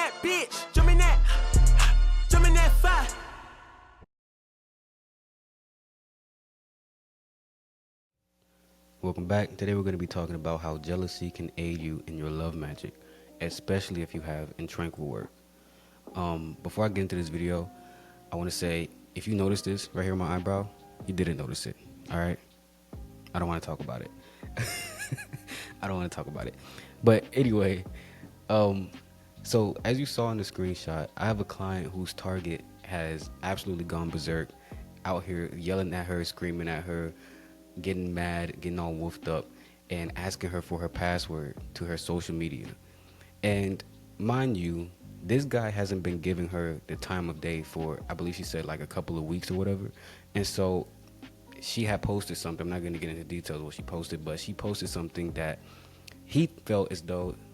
that bitch. Jump in that fire. Welcome back. Today we're going to be talking about how jealousy can aid you in your love magic, especially if you have intranquil work. Before I get into this video, I want to say, if you notice this right here on my eyebrow, you didn't notice it. All right. I don't want to talk about it. I don't want to talk about it. But anyway, so as you saw in the screenshot, I have a client whose target has absolutely gone berserk, out here yelling at her, screaming at her, getting mad, getting all woofed up, and asking her for her password to her social media. And mind you, this guy hasn't been giving her the time of day for, I believe she said, like a couple of weeks or whatever. And so she had posted something. I'm not going to get into details of what she posted, but she posted something that he felt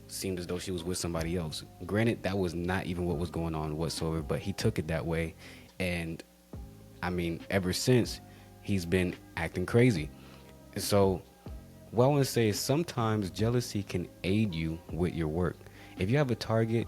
seemed as though she was with somebody else. Granted, that was not even what was going on whatsoever, but he took it that way. And I mean, ever since, he's been acting crazy. So what I want to say is, sometimes jealousy can aid you with your work. If you have a target,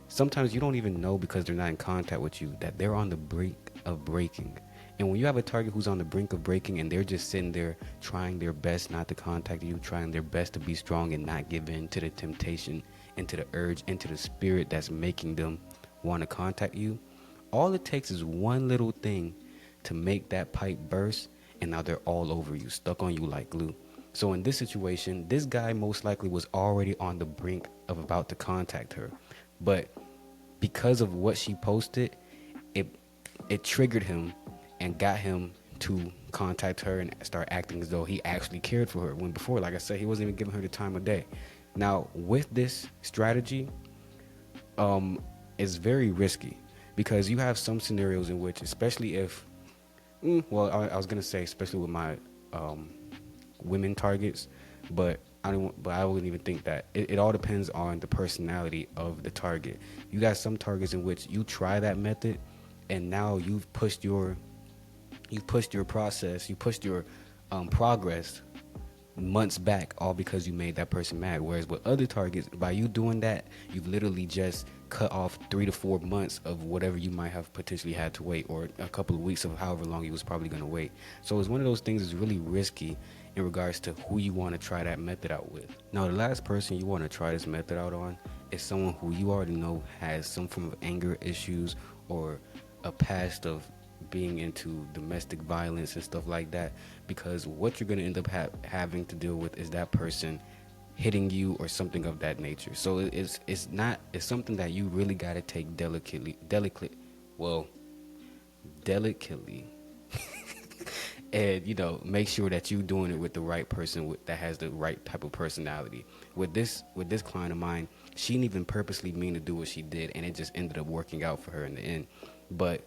sometimes you don't even know, because they're not in contact with you, that they're on the brink of breaking. And when you have a target who's on the brink of breaking and they're just sitting there trying their best not to contact you, trying their best to be strong and not give in to the temptation and to the urge and to the spirit that's making them want to contact you, all it takes is one little thing to make that pipe burst, and now they're all over you, stuck on you like glue. So in this situation, this guy most likely was already on the brink of about to contact her, but because of what she posted, it triggered him and got him to contact her and start acting as though he actually cared for her, when before, like I said, he wasn't even giving her the time of day. Now with this strategy, it's very risky, because you have some scenarios in which, especially if I was gonna say especially with my women targets, but I wouldn't even think that. It all depends on the personality of the target. You got some targets in which you try that method, and now you've pushed your process, you pushed your progress months back, all because you made that person mad. Whereas with other targets, by you doing that, you've literally just cut off 3 to 4 months of whatever you might have potentially had to wait, or a couple of weeks of however long you was probably going to wait. So it's one of those things that's really risky in regards to who you want to try that method out with. Now the last person you want to try this method out on is someone who you already know has some form of anger issues, or a past of being into domestic violence and stuff like that, because what you're going to end up having to deal with is that person hitting you or something of that nature. So it's something that you really got to take delicately and make sure that you're doing it with the right person that has the right type of personality. With this client of mine, she didn't even purposely mean to do what she did, and it just ended up working out for her in the end. But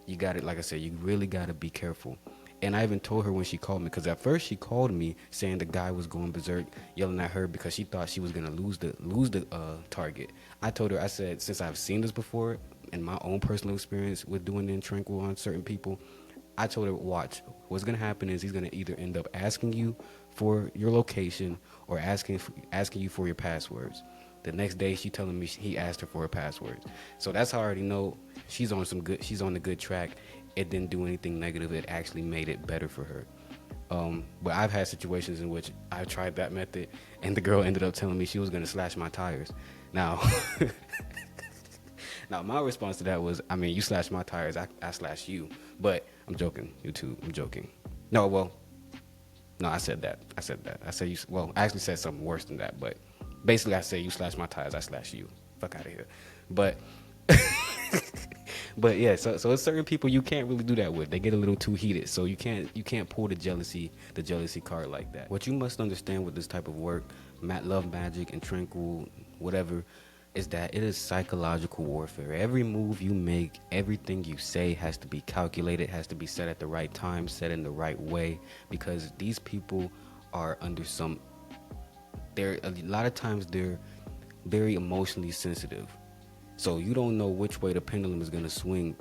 you got it, like I said, you really got to be careful. And I even told her when she called me, because at first she called me saying the guy was going berserk, yelling at her because she thought she was going to lose the target. I told her, I said, since I've seen this before in my own personal experience with doing the tranquil on certain people, I told her, watch, what's going to happen is he's going to either end up asking you for your location or asking you for your passwords. The next day she telling me he asked her for her passwords. So that's how I already know she's on the good track. It didn't do anything negative. It actually made it better for her. But I've had situations in which I tried that method and the girl ended up telling me she was going to slash my tires. Now, now my response to that was, I mean, you slash my tires, I slash you. But I'm joking, YouTube, I'm joking. No, I said that. I said I actually said something worse than that, but basically I say you slash my tires, I slash you. Fuck out of here. But but yeah, so it's certain people you can't really do that with. They get a little too heated, so you can't pull the jealousy card like that. What you must understand with this type of work, love magic and tranquil, whatever, is that it is psychological warfare. Every move you make, everything you say has to be calculated, has to be said at the right time, said in the right way, because these people are under a lot of times they're very emotionally sensitive. So you don't know which way the pendulum is going to swing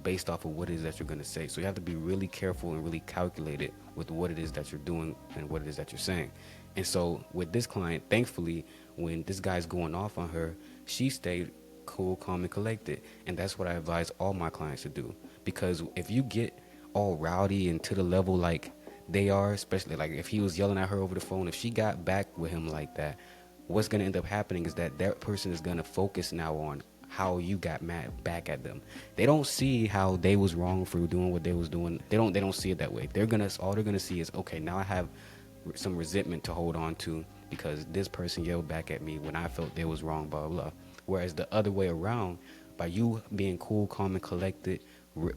based off of what it is that you're going to say. So you have to be really careful and really calculated with what it is that you're doing and what it is that you're saying. And so with this client, thankfully, when this guy's going off on her, she stayed cool, calm, and collected. And that's what I advise all my clients to do. Because if you get all rowdy and to the level like they are, especially like if he was yelling at her over the phone, if she got back with him like that, what's going to end up happening is that that person is going to focus now on how you got mad back at them. They don't see how they was wrong for doing what they was doing. They don't see it that way. All they're gonna see is, okay, now I have some resentment to hold on to because this person yelled back at me when I felt they was wrong, blah blah. Whereas the other way around, by you being cool, calm, and collected,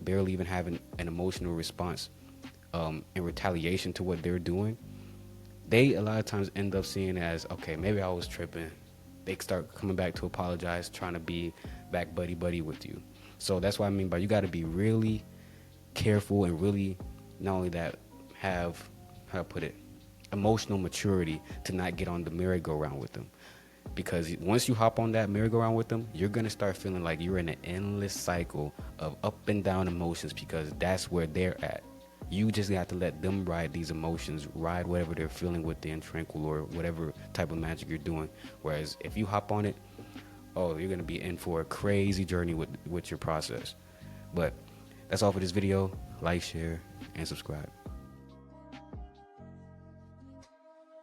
barely even having an emotional response in retaliation to what they're doing, they a lot of times end up seeing it as, okay, maybe I was tripping. They start coming back to apologize, trying to be back buddy with you. So that's what I mean by you got to be really careful and really, not only that, have, how to put it, emotional maturity to not get on the merry-go-round with them. Because once you hop on that merry-go-round with them, you're going to start feeling like you're in an endless cycle of up and down emotions, because that's where they're at. You just have to let them ride these emotions, ride whatever they're feeling within Tranquil or whatever type of magic you're doing. Whereas if you hop on it, oh, you're going to be in for a crazy journey with your process. But that's all for this video. Like, share, and subscribe.